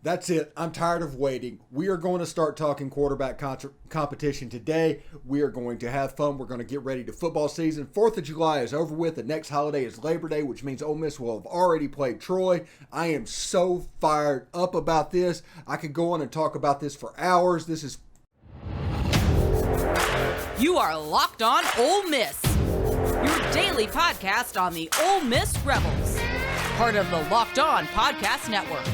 That's it. I'm tired of waiting. We are going to start talking quarterback competition today. We are going to have fun. We're going to get ready to football season. 4th of July is over with. The next holiday is Labor Day, which means Ole Miss will have already played Troy. I am so fired up about this. I could go on and talk about this for hours. You are Locked On Ole Miss, your daily podcast on the Ole Miss Rebels. Part of the Locked On Podcast Network.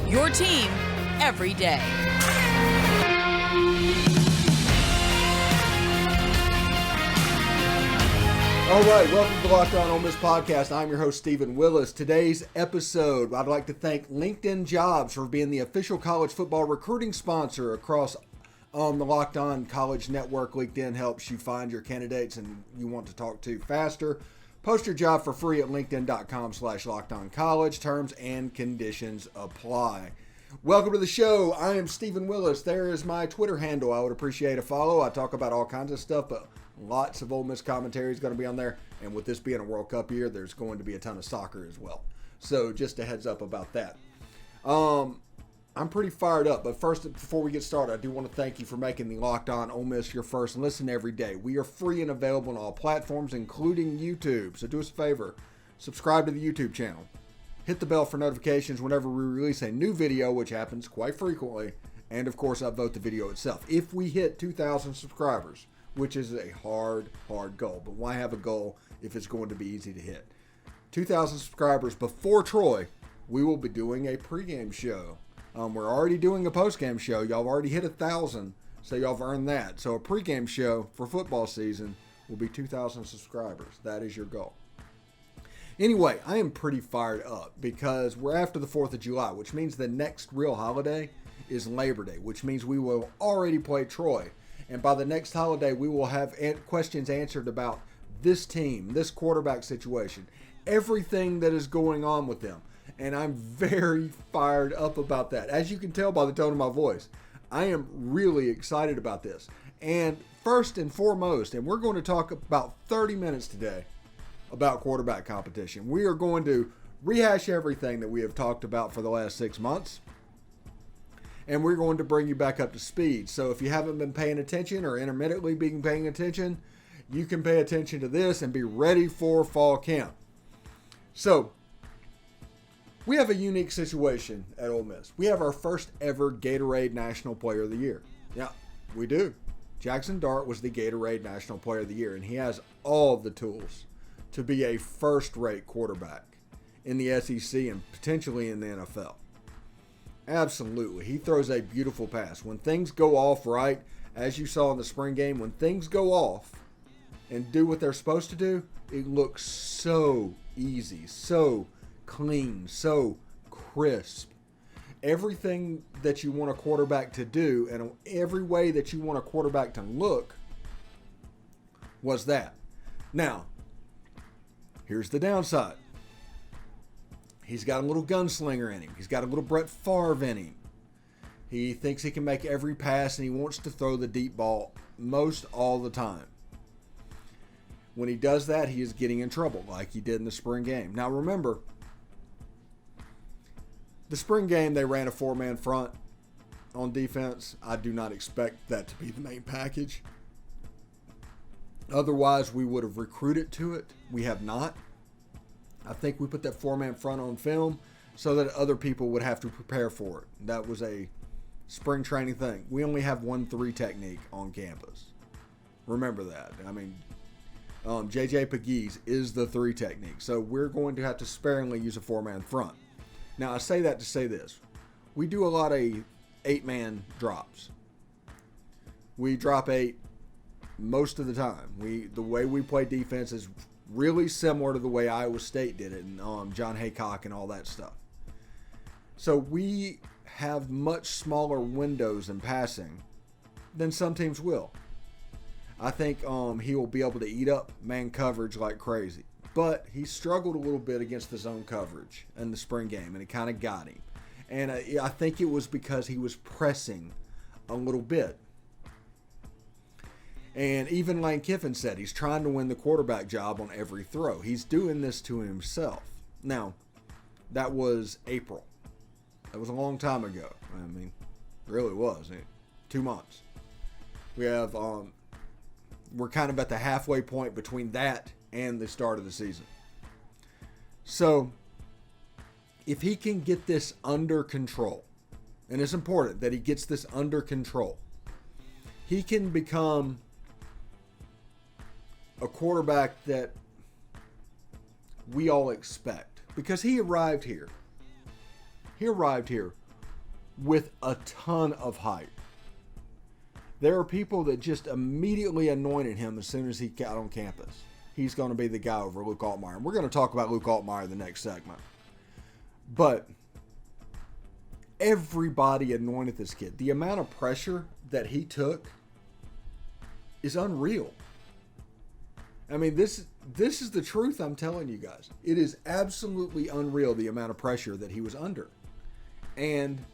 Your team every day. All right, welcome to the Locked On Ole Miss podcast. I'm your host, Stephen Willis. Today's episode, I'd like to thank LinkedIn Jobs for being the official college football recruiting sponsor across the Locked On College Network. LinkedIn helps you find your candidates and you want to talk to faster. Post your job for free at linkedin.com/LockedOnCollege. Terms and conditions apply. Welcome to the show. I am Stephen Willis. There is my Twitter handle. I would appreciate a follow. I talk about all kinds of stuff, but lots of Ole Miss commentary is going to be on there. And with this being a World Cup year, there's going to be a ton of soccer as well. So just a heads up about that. I'm pretty fired up, but first, before we get started, I do want to thank you for making the Locked On Ole Miss your first listen every day. We are free and available on all platforms, including YouTube. So do us a favor, subscribe to the YouTube channel. Hit the bell for notifications whenever we release a new video, which happens quite frequently. And of course, upvote the video itself. If we hit 2,000 subscribers, which is a hard goal, but why have a goal if it's going to be easy to hit? 2,000 subscribers before Troy, we will be doing a pregame show. We're already doing a postgame show. Y'all have already hit 1,000, so y'all have earned that. So a pregame show for football season will be 2,000 subscribers. That is your goal. Anyway, I am pretty fired up because we're after the 4th of July, which means the next real holiday is Labor Day, which means we will already play Troy. And by the next holiday, we will have questions answered about this team, this quarterback situation, everything that is going on with them. And I'm very fired up about that. As you can tell by the tone of my voice, I am really excited about this. And first and foremost, and we're going to talk about 30 minutes today about quarterback competition. We are going to rehash everything that we have talked about for the last 6 months. And we're going to bring you back up to speed. So if you haven't been paying attention or intermittently been paying attention, you can pay attention to this and be ready for fall camp. So, we have a unique situation at Ole Miss. We have our first ever Gatorade National Player of the Year. Yeah, we do. Jaxson was the Gatorade National Player of the Year, and he has all the tools to be a first-rate quarterback in the SEC and potentially in the NFL. Absolutely. He throws a beautiful pass. When things go off right, as you saw in the spring game, when things go off and do what they're supposed to do, it looks so easy, so clean, so crisp. Everything that you want a quarterback to do and every way that you want a quarterback to look was that. Now, here's the downside. He's got a little gunslinger in him. He's got a little Brett Favre in him. He thinks he can make every pass and he wants to throw the deep ball most all the time. When he does that, he is getting in trouble like he did in the spring game. Now remember, the spring game, they ran a 4-man front on defense. I do not expect that to be the main package. Otherwise, we would have recruited to it. We have not. I think we put that 4-man front on film so that other people would have to prepare for it. That was a spring training thing. We only have 1-3 technique on campus. Remember that. I mean, J.J. Pegues is the 3 technique. So we're going to have to sparingly use a 4-man front. Now, I say that to say this. We do a lot of 8-man drops. We drop 8 most of the time. The way we play defense is really similar to the way Iowa State did it and John Haycock and all that stuff. So we have much smaller windows in passing than some teams will. I think he will be able to eat up man coverage like crazy. But he struggled a little bit against the zone coverage in the spring game, and it kind of got him. And I think it was because he was pressing a little bit. And even Lane Kiffin said he's trying to win the quarterback job on every throw. He's doing this to himself. Now, that was April. That was a long time ago. I mean, it really was. 2 months. We have, we're kind of at the halfway point between that and the start of the season. So, if he can get this under control, and it's important that he gets this under control, he can become a quarterback that we all expect. Because he arrived here. He arrived here with a ton of hype. There are people that just immediately anointed him as soon as he got on campus. He's going to be the guy over Luke Altmyer. And we're going to talk about Luke Altmyer in the next segment. But everybody anointed this kid. The amount of pressure that he took is unreal. I mean, this is the truth I'm telling you guys. It is absolutely unreal the amount of pressure that he was under. And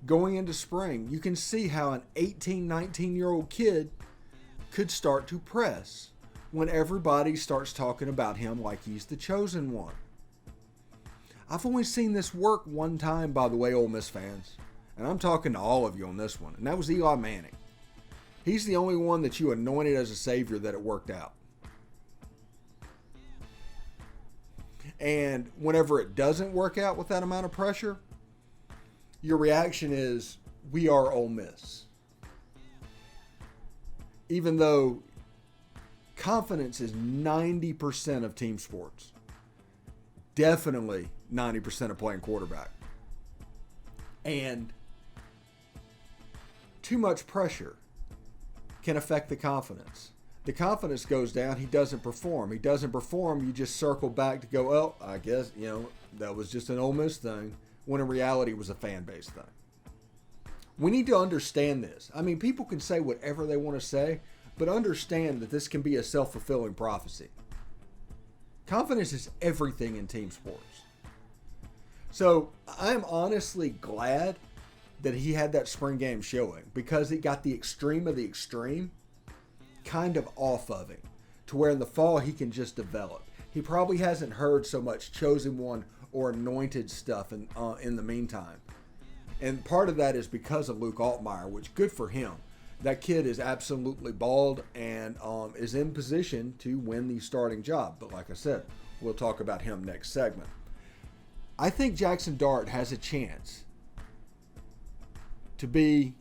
going into spring, you can see how an 18, 19-year-old kid could start to press when everybody starts talking about him like he's the chosen one. I've only seen this work one time, by the way, Ole Miss fans. And I'm talking to all of you on this one. And that was Eli Manning. He's the only one that you anointed as a savior that it worked out. And whenever it doesn't work out with that amount of pressure, your reaction is, we are Ole Miss. Even though confidence is 90% of team sports. Definitely 90% of playing quarterback. And too much pressure can affect the confidence. The confidence goes down, he doesn't perform. He doesn't perform, you just circle back to go, oh, I guess, that was just an Ole Miss thing, when in reality it was a fan base thing. We need to understand this. I mean, people can say whatever they want to say, but understand that this can be a self-fulfilling prophecy. Confidence is everything in team sports. So I'm honestly glad that he had that spring game showing, because it got the extreme of the extreme kind of off of him, to where in the fall he can just develop. He probably hasn't heard so much chosen one or anointed stuff in the meantime. And part of that is because of Luke Altmyer, which good for him. That kid is absolutely bald and is in position to win the starting job. But like I said, we'll talk about him next segment. I think Jaxson Dart has a chance to be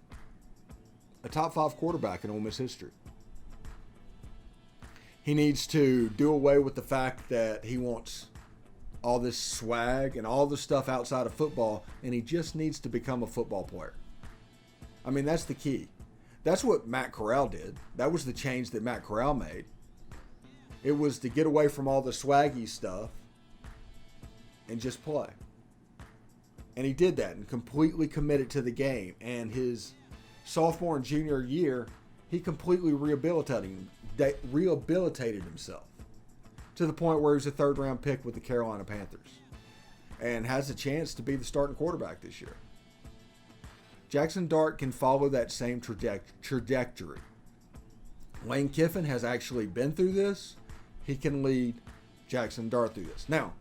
a top 5 quarterback in Ole Miss history. He needs to do away with the fact that he wants all this swag and all the stuff outside of football, and he just needs to become a football player. I mean, that's the key. That's what Matt Corral did. That was the change that Matt Corral made. It was to get away from all the swaggy stuff and just play. And he did that and completely committed to the game. And his sophomore and junior year, he completely rehabilitated himself to the point where he's a 3rd-round pick with the Carolina Panthers and has a chance to be the starting quarterback this year. Jaxson Dart can follow that same trajectory. Lane Kiffin has actually been through this. He can lead Jaxson Dart through this. Now,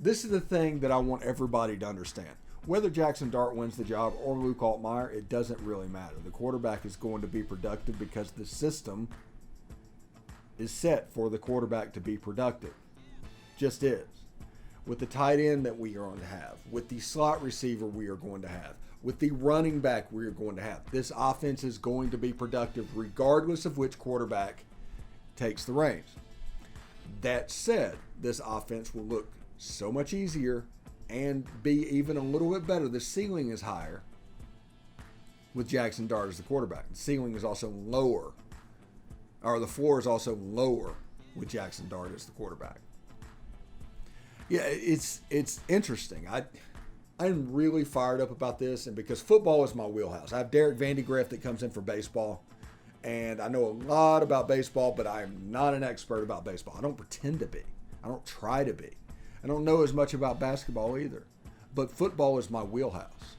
this is the thing that I want everybody to understand. Whether Jaxson Dart wins the job or Luke Altmyer, it doesn't really matter. The quarterback is going to be productive because the system is set for the quarterback to be productive. Just is. With the tight end that we are going to have, with the slot receiver we are going to have, with the running back we are going to have, this offense is going to be productive regardless of which quarterback takes the reins. That said, this offense will look so much easier and be even a little bit better. The ceiling is higher with Jaxson Dart as the quarterback. The ceiling is also lower, or the floor is also lower with Jaxson Dart as the quarterback. Yeah, it's interesting. I'm really fired up about this, and because football is my wheelhouse. I have Derek Vandegrift that comes in for baseball, and I know a lot about baseball, but I am not an expert about baseball. I don't pretend to be. I don't try to be. I don't know as much about basketball either, but football is my wheelhouse.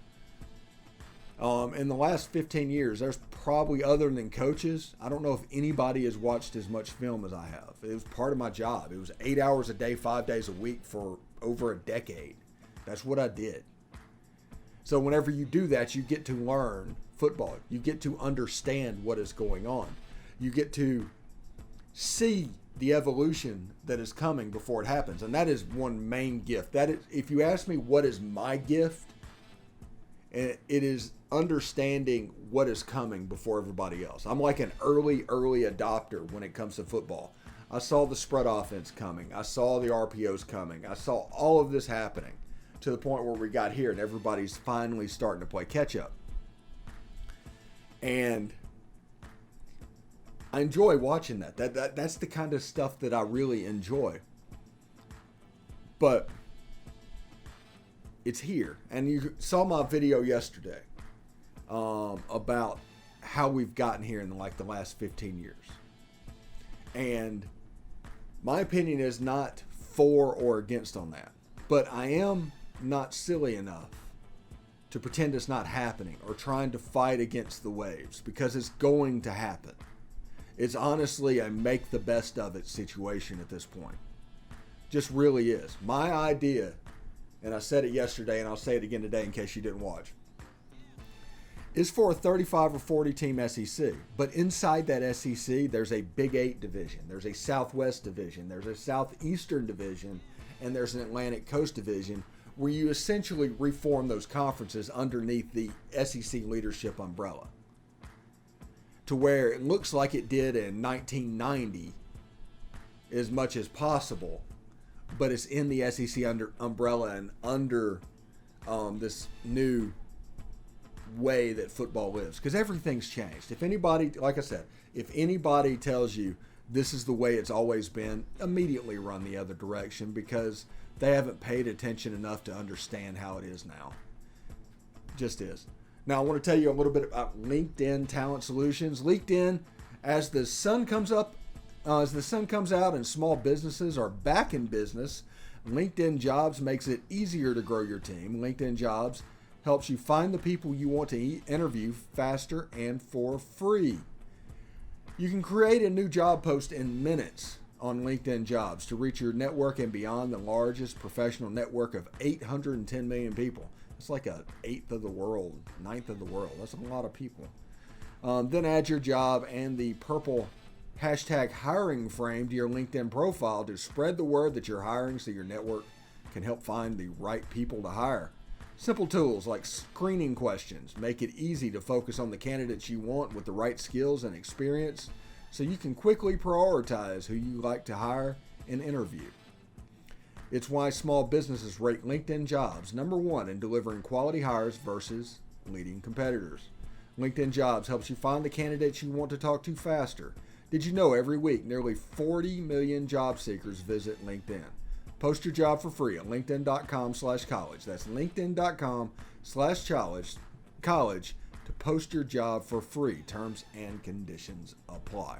In the last 15 years, there's probably, other than coaches, I don't know if anybody has watched as much film as I have. It was part of my job. It was 8 hours a day, 5 days a week for over a decade. That's what I did. So whenever you do that, you get to learn football. You get to understand what is going on. You get to see the evolution that is coming before it happens. And that is one main gift. That is, if you ask me what is my gift, it is understanding what is coming before everybody else. I'm like an early adopter when it comes to football. I saw the spread offense coming. I saw the RPOs coming. I saw all of this happening to the point where we got here and everybody's finally starting to play catch up. And I enjoy watching that. That's the kind of stuff that I really enjoy. But it's here. And you saw my video yesterday about how we've gotten here in like the last 15 years. And my opinion is not for or against on that. But I am not silly enough to pretend it's not happening or trying to fight against the waves, because it's going to happen. It's honestly a make the best of it situation at this point. Just really is. My idea, and I said it yesterday and I'll say it again today in case you didn't watch, is for a 35 or 40 team SEC. But inside that SEC, there's a Big 8 division. There's a Southwest division. There's a Southeastern division. And there's an Atlantic Coast division, where you essentially reform those conferences underneath the SEC leadership umbrella, to where it looks like it did in 1990 as much as possible, but it's in the SEC umbrella and under this new way that football lives, because everything's changed. If anybody, like I said, if anybody tells you this is the way it's always been, immediately run the other direction, because they haven't paid attention enough to understand how it is now. Just is. Now, I want to tell you a little bit about LinkedIn Talent Solutions. LinkedIn, as the sun comes out and small businesses are back in business, LinkedIn Jobs makes it easier to grow your team. LinkedIn Jobs helps you find the people you want to interview faster and for free. You can create a new job post in minutes on LinkedIn Jobs to reach your network and beyond, the largest professional network of 810 million people. It's like an eighth of the world, ninth of the world. That's a lot of people. Then add your job and the purple hashtag hiring frame to your LinkedIn profile to spread the word that you're hiring, so your network can help find the right people to hire. Simple tools like screening questions make it easy to focus on the candidates you want with the right skills and experience, so you can quickly prioritize who you like to hire and interview. It's why small businesses rate LinkedIn Jobs #1 in delivering quality hires versus leading competitors. LinkedIn Jobs helps you find the candidates you want to talk to faster. Did you know every week nearly 40 million job seekers visit LinkedIn? Post your job for free at linkedin.com/college. That's linkedin.com/college to post your job for free. Terms and conditions apply.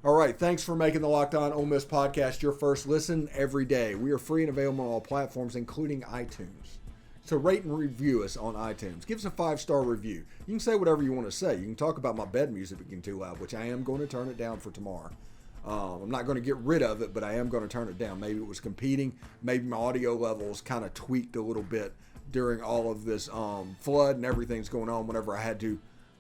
All right, thanks for making the Locked On Ole Miss podcast your first listen every day. We are free and available on all platforms, including iTunes. So rate and review us on iTunes. Give us a 5-star review. You can say whatever you want to say. You can talk about my bed music being too loud, which I am going to turn it down for tomorrow. I'm not going to get rid of it, but I am going to turn it down. Maybe it was competing. Maybe my audio levels kind of tweaked a little bit during all of this flood and everything's going on, whenever I had to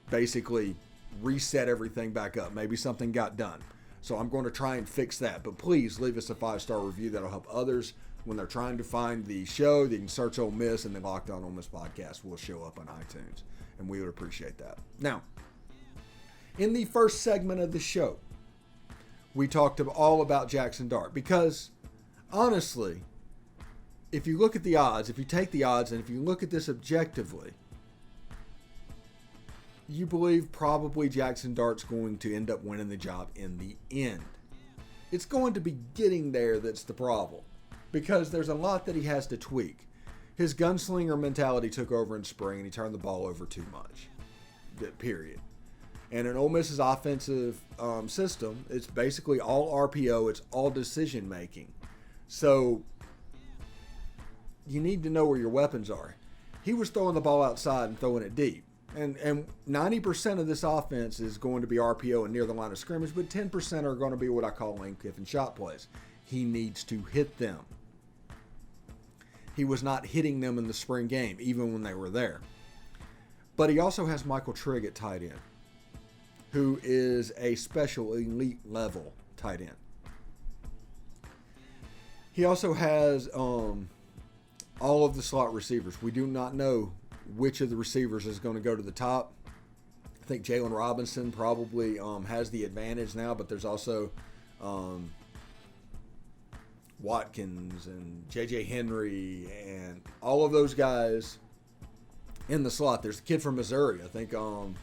basically reset everything back up. Maybe something got done. So I'm going to try and fix that. But please leave us a 5-star review. That'll help others when they're trying to find the show. They can search Ole Miss, and the Locked On Ole Miss podcast will show up on iTunes. And we would appreciate that. Now, in the first segment of the show, we talked all about Jaxson Dart, because honestly, if you look at the odds, if you take the odds and if you look at this objectively, you believe probably Jaxson Dart's going to end up winning the job in the end. It's going to be getting there that's the problem, because there's a lot that he has to tweak. His gunslinger mentality took over in spring, and he turned the ball over too much. Period. And in Ole Miss's offensive system, it's basically all RPO. It's all decision making. So you need to know where your weapons are. He was throwing the ball outside and throwing it deep. And 90% of this offense is going to be RPO and near the line of scrimmage, but 10% are going to be what I call Lane Kiffin shot plays. He needs to hit them. he was not hitting them in the spring game, even when they were there. But he also has Michael Trigg at tight end, who is a special elite level tight end. He also has all of the slot receivers. We do not know which of the receivers is going to go to the top. I think Jalen Robinson probably has the advantage now, but there's also Watkins and J.J. Henry and all of those guys in the slot. There's a kid from Missouri, I think Jalen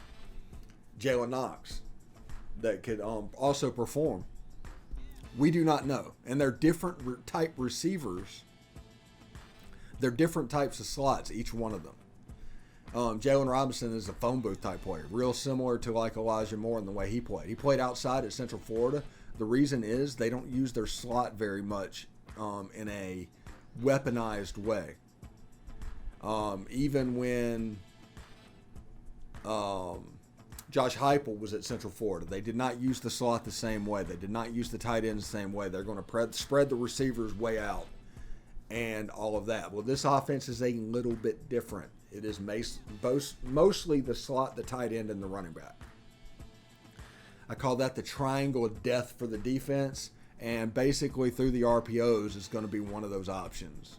Knox, that could also perform. We do not know. And they're different type receivers. They're different types of slots, each one of them. Jalen Robinson is a phone booth type player, real similar to like Elijah Moore in the way he played. He played outside at Central Florida. The reason is they don't use their slot very much in a weaponized way. Even when Josh Heupel was at Central Florida, they did not use the slot the same way. They did not use the tight ends the same way. They're going to spread the receivers way out and all of that. Well, this offense is a little bit different. It is mostly the slot, the tight end, and the running back. I call that the triangle of death for the defense, and basically through the RPOs is going to be one of those options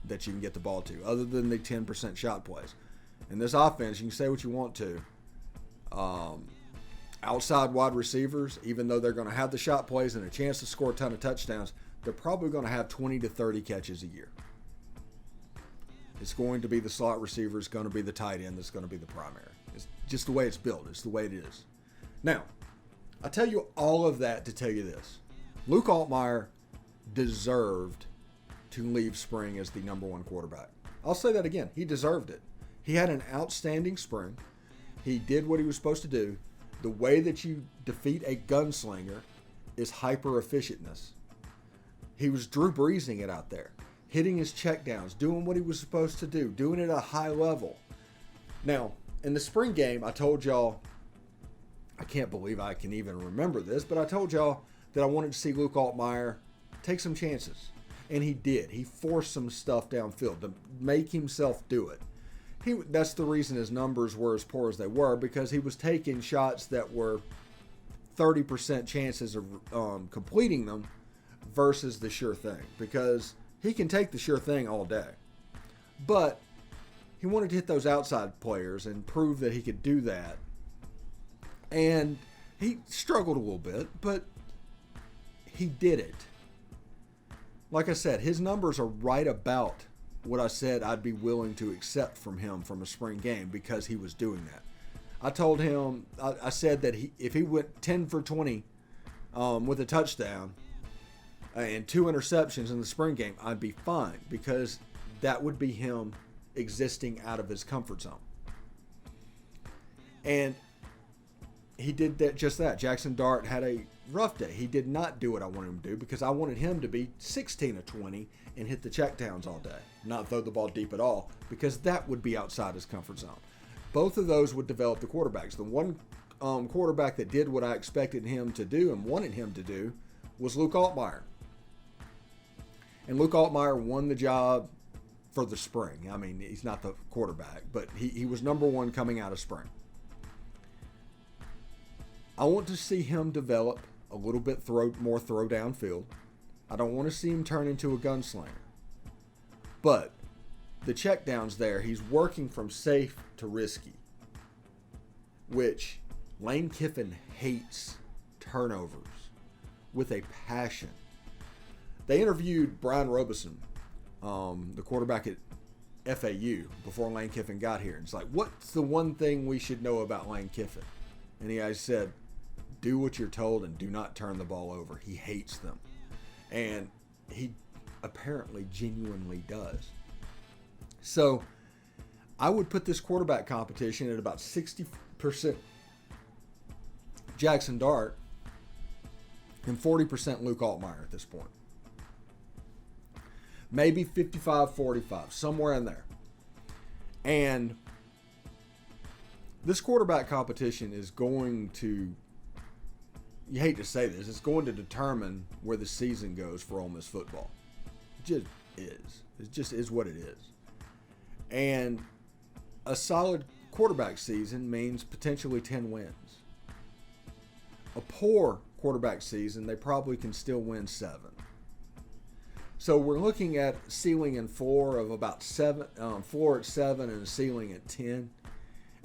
that you can get the ball to, other than the 10% shot plays. In this offense, you can say what you want to. Outside wide receivers, even though they're going to have the shot plays and a chance to score a ton of touchdowns, they're probably going to have 20 to 30 catches a year. It's going to be the slot receiver. It's going to be the tight end. That's going to be the primary. It's just the way it's built. It's the way it is. Now, I tell you all of that to tell you this. Luke Altmyer deserved to leave spring as the number one quarterback. I'll say that again. He deserved it. He had an outstanding spring. He did what he was supposed to do. The way that you defeat a gunslinger is hyper-efficientness. He was Drew Breesing it out there, hitting his checkdowns, doing what he was supposed to do, doing it at a high level. Now, in the spring game, I told y'all, I can't believe I can even remember this, but I told y'all that I wanted to see Luke Altmyer take some chances. And he did. He forced some stuff downfield to make himself do it. That's the reason his numbers were as poor as they were, because he was taking shots that were 30% chances of completing them versus the sure thing, because he can take the sure thing all day. But he wanted to hit those outside players and prove that he could do that. And he struggled a little bit, but he did it. Like I said, his numbers are right about what I said I'd be willing to accept from him from a spring game, because he was doing that. I told him, I said that if he went 10 for 20 with a touchdown and 2 interceptions in the spring game, I'd be fine, because that would be him existing out of his comfort zone. And he did that, just that. Jaxson Dart had a rough day. He did not do what I wanted him to do, because I wanted him to be 16 of 20 and hit the checkdowns all day, not throw the ball deep at all, because that would be outside his comfort zone. Both of those would develop the quarterbacks. The one quarterback that did what I expected him to do and wanted him to do was Luke Altmyer. And Luke Altmyer won the job for the spring. I mean, he's not the quarterback, but he was number one coming out of spring. I want to see him develop a little bit more throw downfield. I don't want to see him turn into a gunslinger. But the checkdowns there, he's working from safe to risky, which Lane Kiffin hates turnovers with a passion. They interviewed Brian Robeson, the quarterback at FAU, before Lane Kiffin got here. It's like, what's the one thing we should know about Lane Kiffin? And he said, do what you're told and do not turn the ball over. He hates them. And he apparently genuinely does. So I would put this quarterback competition at about 60% Jaxson Dart and 40% Luke Altmyer at this point. Maybe 55-45, somewhere in there. And this quarterback competition is going to, you hate to say this, it's going to determine where the season goes for Ole Miss football. Just is. It just is what it is. And a solid quarterback season means potentially 10 wins. A poor quarterback season, they probably can still win 7. So we're looking at ceiling and floor of about 7, floor at 7 and a ceiling at 10.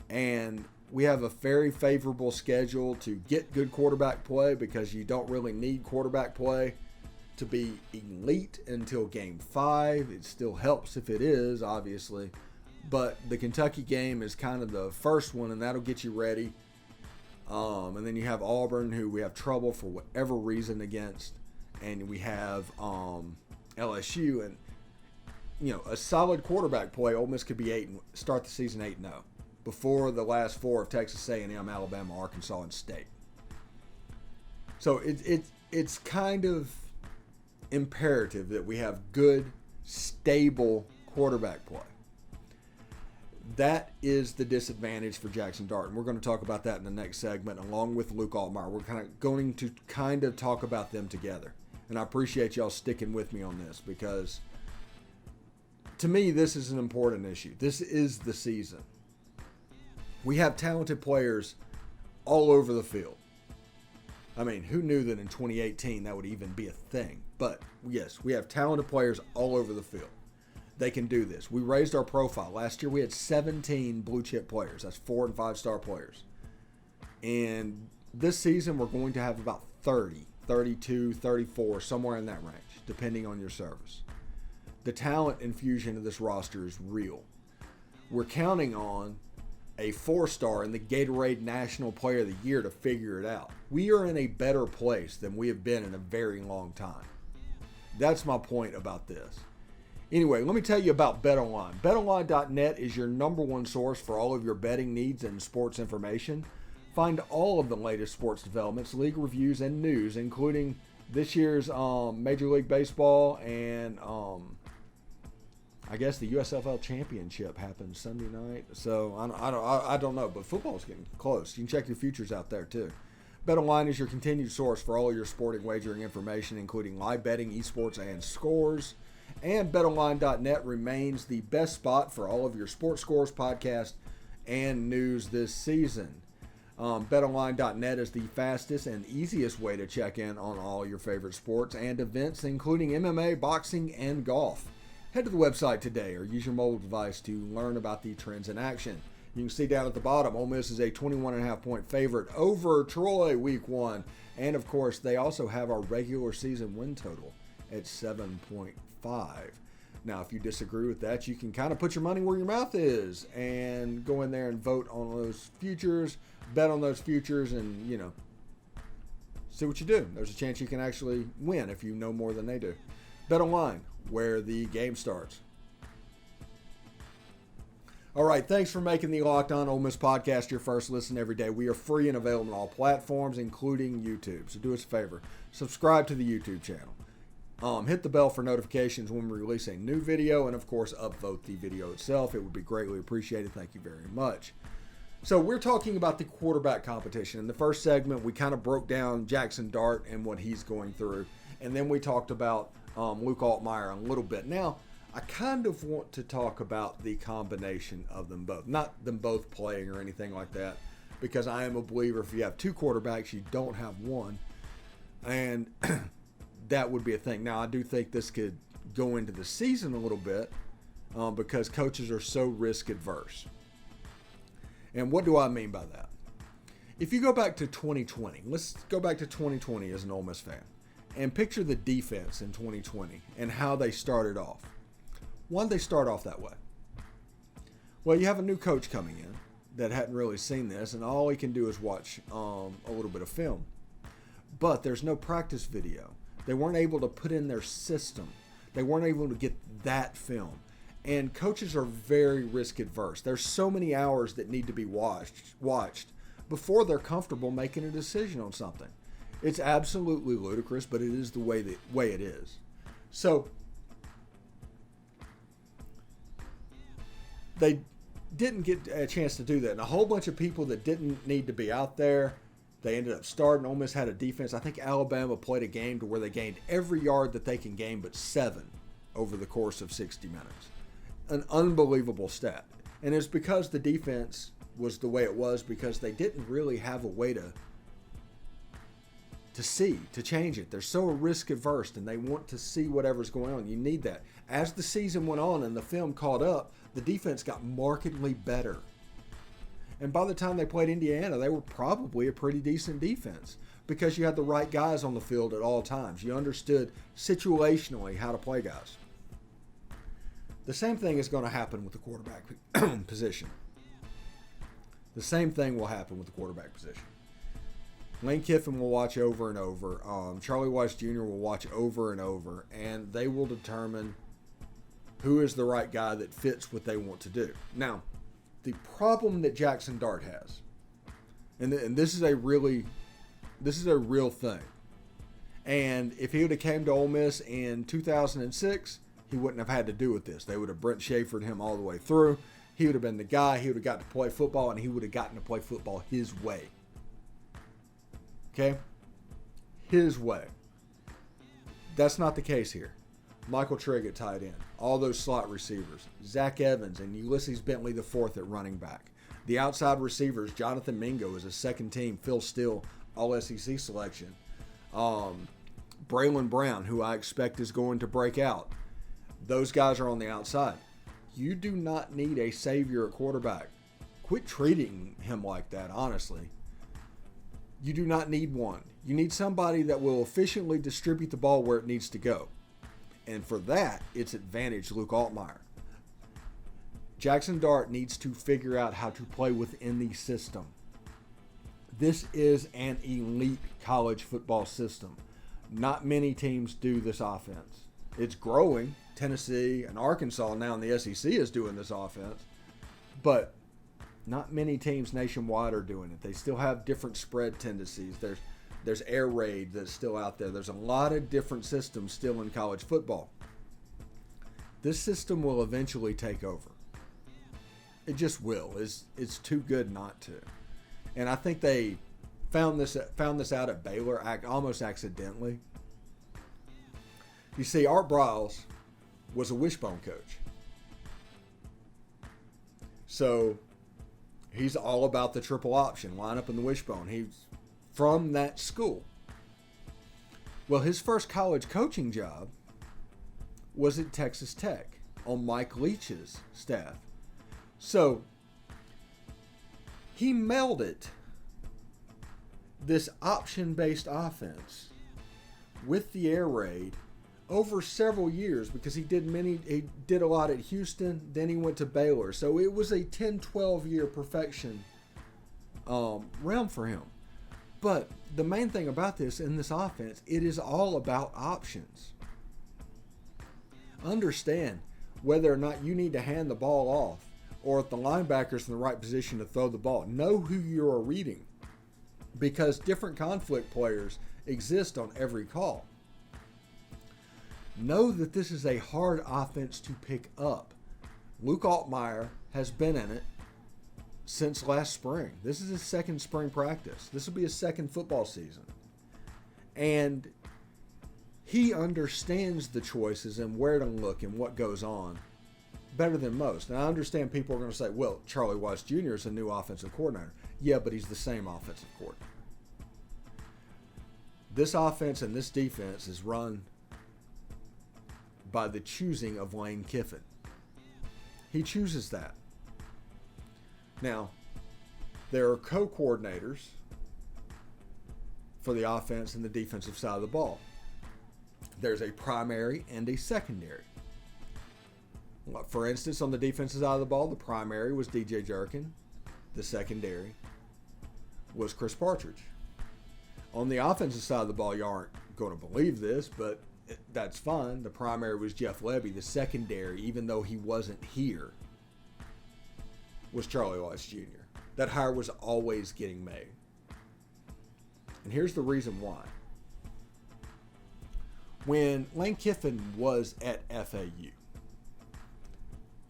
And we have a very favorable schedule to get good quarterback play because you don't really need quarterback play to be elite until game 5. It still helps if it is, obviously. But the Kentucky game is kind of the first one, and that'll get you ready. And then you have Auburn, who we have trouble for whatever reason against. And we have LSU. And, you know, a solid quarterback play, Ole Miss could be start the season 8-0 before the last 4 of Texas A&M, Alabama, Arkansas, and State. So it's kind of imperative that we have good, stable quarterback play. That is the disadvantage for Jaxson Dart, and we're going to talk about that in the next segment along with Luke Altmyer. We're going to talk about them together, and I appreciate y'all sticking with me on this because to me this is an important issue. This is the season. We have talented players all over the field. I mean, who knew that in 2018 that would even be a thing? But yes, we have talented players all over the field. They can do this. We raised our profile. Last year we had 17 blue chip players. That's 4- and 5-star players. And this season we're going to have about 30, 32, 34, somewhere in that range, depending on your service. The talent infusion of this roster is real. We're counting on a 4-star in the Gatorade National Player of the Year to figure it out. We are in a better place than we have been in a very long time. That's my point about this. Anyway, let me tell you about BetOnline. BetOnline.net is your #1 source for all of your betting needs and sports information. Find all of the latest sports developments, league reviews, and news, including this year's Major League Baseball and I guess the USFL Championship happens Sunday night. So I don't know, but football's getting close. You can check your futures out there too. BetOnline is your continued source for all of your sporting wagering information, including live betting, esports, and scores. And BetOnline.net remains the best spot for all of your sports scores, podcasts, and news this season. BetOnline.net is the fastest and easiest way to check in on all your favorite sports and events, including MMA, boxing, and golf. Head to the website today or use your mobile device to learn about the trends in action. You can see down at the bottom, Ole Miss is a 21.5-point favorite over Troy week 1. And, of course, they also have our regular season win total at 7.5. Now, if you disagree with that, you can kind of put your money where your mouth is and go in there and vote on those futures, bet on those futures, and, you know, see what you do. There's a chance you can actually win if you know more than they do. BetOnline, where the game starts. All right, thanks for making the Locked On Ole Miss podcast your first listen every day. We are free and available on all platforms, including YouTube. So do us a favor, subscribe to the YouTube channel. Hit the bell for notifications when we release a new video, and of course upvote the video itself. It would be greatly appreciated. Thank you very much. So we're talking about the quarterback competition. In the first segment, we kind of broke down Jaxson Dart and what he's going through, and then we talked about Luke Altmyer a little bit. Now, I kind of want to talk about the combination of them both. Not them both playing or anything like that, because I am a believer if you have 2 quarterbacks, you don't have one. And that would be a thing. Now, I do think this could go into the season a little bit because coaches are so risk adverse. And what do I mean by that? If you go back to 2020, let's go back to 2020 as an Ole Miss fan and picture the defense in 2020 and how they started off. Why did they start off that way? Well, you have a new coach coming in that hadn't really seen this, and all he can do is watch a little bit of film. But there's no practice video. They weren't able to put in their system. They weren't able to get that film. And coaches are very risk adverse. There's so many hours that need to be watched before they're comfortable making a decision on something. It's absolutely ludicrous, but it is the way it is. So they didn't get a chance to do that. And a whole bunch of people that didn't need to be out there, they ended up starting. Ole Miss had a defense. I think Alabama played a game to where they gained every yard that they can gain but 7 over the course of 60 minutes. An unbelievable stat. And it's because the defense was the way it was, because they didn't really have a way to change it. They're so risk averse, and they want to see whatever's going on. You need that. As the season went on and the film caught up, the defense got markedly better. And by the time they played Indiana, they were probably a pretty decent defense because you had the right guys on the field at all times. You understood situationally how to play guys. The same thing is going to happen with the quarterback position. The same thing will happen with the quarterback position. Lane Kiffin will watch over and over. Charlie Wiess Jr. will watch over and over, and they will determine who is the right guy that fits what they want to do. Now, the problem that Jaxson Dart has, and this is a real thing. And if he would have came to Ole Miss in 2006, he wouldn't have had to do with this. They would have Brent Schaefer'd him all the way through. He would have been the guy. He would have got to play football, and he would have gotten to play football his way. Okay? His way. That's not the case here. Michael Trigg at tight end. All those slot receivers. Zach Evans and Ulysses Bentley IV at running back. The outside receivers, Jonathan Mingo is a second team, Phil Steele, all-SEC selection. Braylon Brown, who I expect is going to break out. Those guys are on the outside. You do not need a savior at quarterback. Quit treating him like that, honestly. You do not need one. You need somebody that will efficiently distribute the ball where it needs to go. And for that, it's advantage Luke Altmyer. Jaxson Dart needs to figure out how to play within the system. This is an elite college football system. Not many teams do this offense. It's growing. Tennessee and Arkansas now in the SEC is doing this offense. But not many teams nationwide are doing it. They still have different spread tendencies. There's air raid that's still out there. There's a lot of different systems still in college football. This system will eventually take over. It just will. It's too good not to. And I think they found this out at Baylor almost accidentally. You see, Art Briles was a wishbone coach. So he's all about the triple option, line up in the wishbone. He's from that school. Well, his first college coaching job was at Texas Tech on Mike Leach's staff. So he melded this option-based offense with the air raid over several years because he did a lot at Houston, then he went to Baylor. So it was a 10-12 year perfection realm for him. But the main thing about this in this offense, it is all about options. Understand whether or not you need to hand the ball off or if the linebacker's in the right position to throw the ball. Know who you are reading because different conflict players exist on every call. Know that this is a hard offense to pick up. Luke Altmyer has been in it since last spring. This is his second spring practice. This will be his second football season. And he understands the choices and where to look and what goes on better than most. And I understand people are going to say, well, Charlie Wiess Jr. is a new offensive coordinator. Yeah, but he's the same offensive coordinator. This offense and this defense is run by the choosing of Lane Kiffin. He chooses that. Now, there are co-coordinators for the offense and the defensive side of the ball. There's a primary and a secondary. For instance, on the defensive side of the ball, the primary was DJ Jerkin. The secondary was Chris Partridge. On the offensive side of the ball, you aren't going to believe this, but that's fine. The primary was Jeff Lebby. The secondary, even though he wasn't here, was Charlie Wiess Jr. That hire was always getting made. And here's the reason why. When Lane Kiffin was at FAU,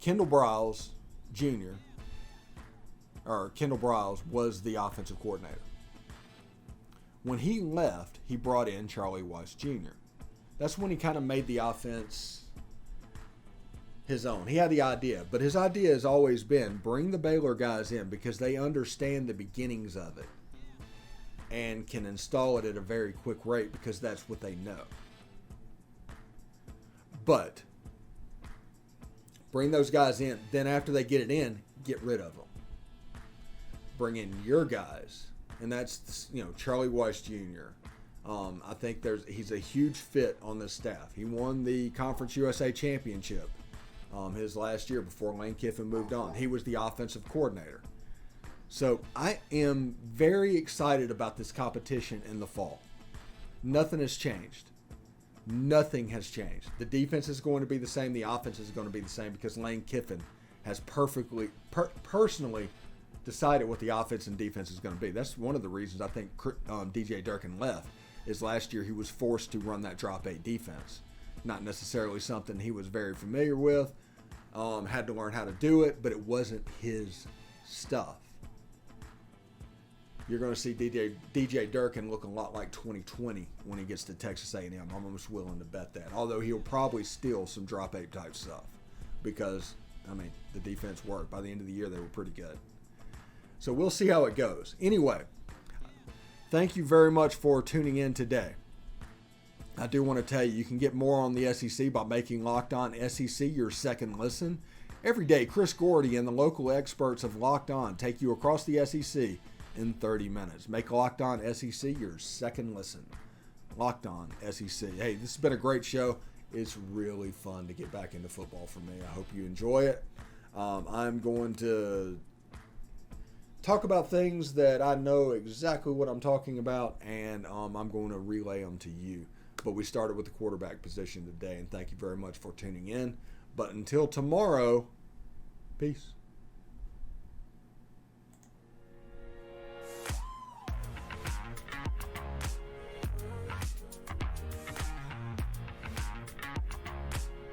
Kendall Briles Jr., or Kendall Briles was the offensive coordinator. When he left, he brought in Charlie Wiess Jr. That's when he kind of made the offense his own. He had the idea, but his idea has always been bring the Baylor guys in because they understand the beginnings of it and can install it at a very quick rate because that's what they know. But bring those guys in. Then after they get it in, get rid of them. Bring in your guys. And that's, Charlie Wiess Jr. I think he's a huge fit on this staff. He won the Conference USA Championship his last year before Lane Kiffin moved on. He was the offensive coordinator. So I am very excited about this competition in the fall. Nothing has changed. Nothing has changed. The defense is going to be the same. The offense is going to be the same because Lane Kiffin has personally decided what the offense and defense is going to be. That's one of the reasons I think DJ Durkin left, is last year he was forced to run that drop 8 defense. Not necessarily something he was very familiar with. Had to learn how to do it, but it wasn't his stuff. You're going to see DJ Durkin look a lot like 2020 when he gets to Texas A&M. I'm almost willing to bet that. Although he'll probably steal some drop 8 type stuff because, the defense worked. By the end of the year, they were pretty good. So we'll see how it goes. Anyway, thank you very much for tuning in today. I do want to tell you can get more on the SEC by making Locked On SEC your second listen. Every day, Chris Gordy and the local experts of Locked On take you across the SEC in 30 minutes. Make Locked On SEC your second listen. Locked On SEC. Hey, this has been a great show. It's really fun to get back into football for me. I hope you enjoy it. I'm going to talk about things that I know exactly what I'm talking about, and I'm going to relay them to you. But we started with the quarterback position today, and thank you very much for tuning in. But until tomorrow, peace.